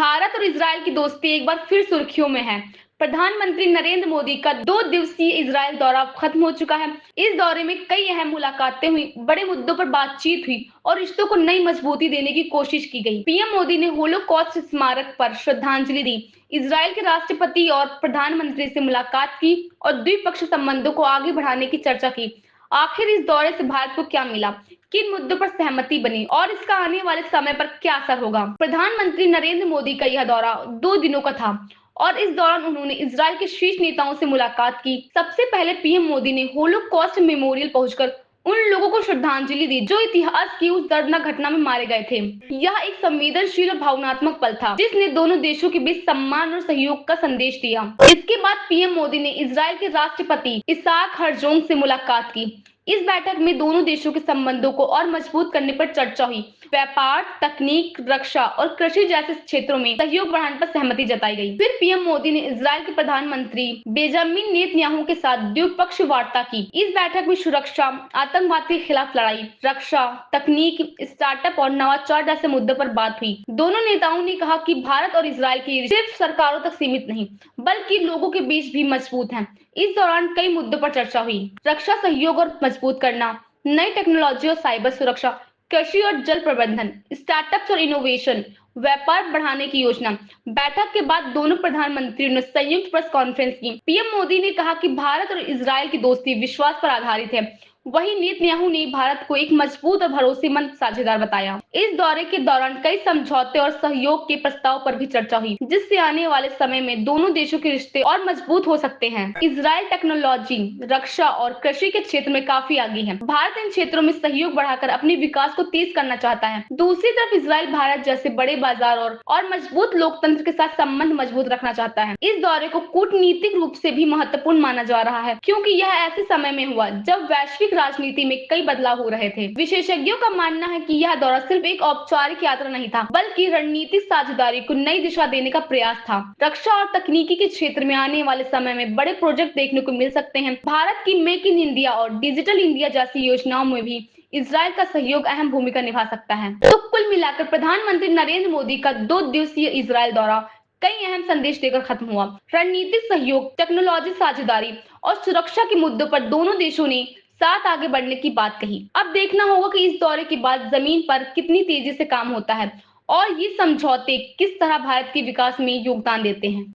भारत और इजरायल की दोस्ती एक बार फिर सुर्खियों में है। प्रधानमंत्री नरेंद्र मोदी का 2 दिवसीय इजरायल दौरा खत्म हो चुका है। इस दौरे में कई अहम मुलाकातें हुई, बड़े मुद्दों पर बातचीत हुई और रिश्तों को नई मजबूती देने की कोशिश की गई। पीएम मोदी ने होलोकॉस्ट स्मारक पर श्रद्धांजलि दी, इजरायल के राष्ट्रपति और प्रधानमंत्री से मुलाकात की और द्विपक्षीय संबंधों को आगे बढ़ाने की चर्चा की। आखिर इस दौरे से भारत को क्या मिला, किन मुद्दों पर सहमति बनी और इसका आने वाले समय पर क्या असर होगा। प्रधानमंत्री नरेंद्र मोदी का यह दौरा 2 दिनों का था और इस दौरान उन्होंने इजरायल के शीर्ष नेताओं से मुलाकात की। सबसे पहले पीएम मोदी ने होलोकॉस्ट मेमोरियल पहुंचकर उन लोगों को श्रद्धांजलि दी जो इतिहास की उस दर्दनाक घटना में मारे गए थे। यह एक संवेदनशील और भावनात्मक पल था जिसने दोनों देशों के बीच सम्मान और सहयोग का संदेश दिया। इसके बाद पीएम मोदी ने इजरायल के राष्ट्रपति इसाक हर्जोग से मुलाकात की। इस बैठक में दोनों देशों के संबंधों को और मजबूत करने पर चर्चा हुई। व्यापार, तकनीक, रक्षा और कृषि जैसे क्षेत्रों में सहयोग बढ़ाने पर सहमति जताई गई। फिर पीएम मोदी ने इजरायल के प्रधानमंत्री बेंजामिन नेतन्याहू के साथ द्विपक्षीय वार्ता की। इस बैठक में सुरक्षा, आतंकवाद के खिलाफ लड़ाई, रक्षा, तकनीक, स्टार्टअप और नवाचार जैसे मुद्दों पर बात हुई। दोनों नेताओं ने कहा कि भारत और इजरायल की सिर्फ सरकारों तक सीमित नहीं, बल्कि लोगों के बीच भी मजबूत है। इस दौरान कई मुद्दों पर चर्चा हुई। रक्षा सहयोग और मजबूत करना, नई टेक्नोलॉजी और साइबर सुरक्षा, कृषि और जल प्रबंधन, स्टार्टअप्स और इनोवेशन, व्यापार बढ़ाने की योजना। बैठक के बाद दोनों प्रधानमंत्रियों ने संयुक्त प्रेस कॉन्फ्रेंस की। पीएम मोदी ने कहा कि भारत और इजरायल की दोस्ती विश्वास पर आधारित है। वहीं नेतन्याहू ने भारत को एक मजबूत और भरोसेमंद साझेदार बताया। इस दौरे के दौरान कई समझौते और सहयोग के प्रस्ताव पर भी चर्चा हुई, जिससे आने वाले समय में दोनों देशों के रिश्ते और मजबूत हो सकते हैं। इजरायल टेक्नोलॉजी, रक्षा और कृषि के क्षेत्र में काफी आगे है। भारत इन क्षेत्रों में सहयोग बढ़ाकर अपने विकास को तेज करना चाहता है। दूसरी तरफ इजरायल भारत जैसे बड़े बाजार और मजबूत लोकतंत्र के साथ संबंध मजबूत रखना चाहता है। इस दौरे को कूटनीतिक रूप से भी महत्वपूर्ण माना जा रहा है, क्योंकि यह ऐसे समय में हुआ जब वैश्विक राजनीति में कई बदलाव हो रहे थे। विशेषज्ञों का मानना है कि यह दौरा सिर्फ एक औपचारिक यात्रा नहीं था, बल्कि रणनीतिक साझेदारी को नई दिशा देने का प्रयास था। रक्षा और तकनीकी के क्षेत्र में आने वाले समय में बड़े प्रोजेक्ट देखने को मिल सकते हैं। भारत की मेक इन इंडिया और डिजिटल इंडिया जैसी योजनाओं में भी इजरायल का सहयोग अहम भूमिका निभा सकता है। तो कुल मिलाकर प्रधानमंत्री नरेंद्र मोदी का 2 दिवसीय इजरायल दौरा कई अहम संदेश देकर खत्म हुआ। रणनीतिक सहयोग, टेक्नोलॉजी साझेदारी और सुरक्षा के मुद्दों पर दोनों देशों ने साथ आगे बढ़ने की बात कही। अब देखना होगा कि इस दौरे के बाद जमीन पर कितनी तेजी से काम होता है और ये समझौते किस तरह भारत के विकास में योगदान देते हैं।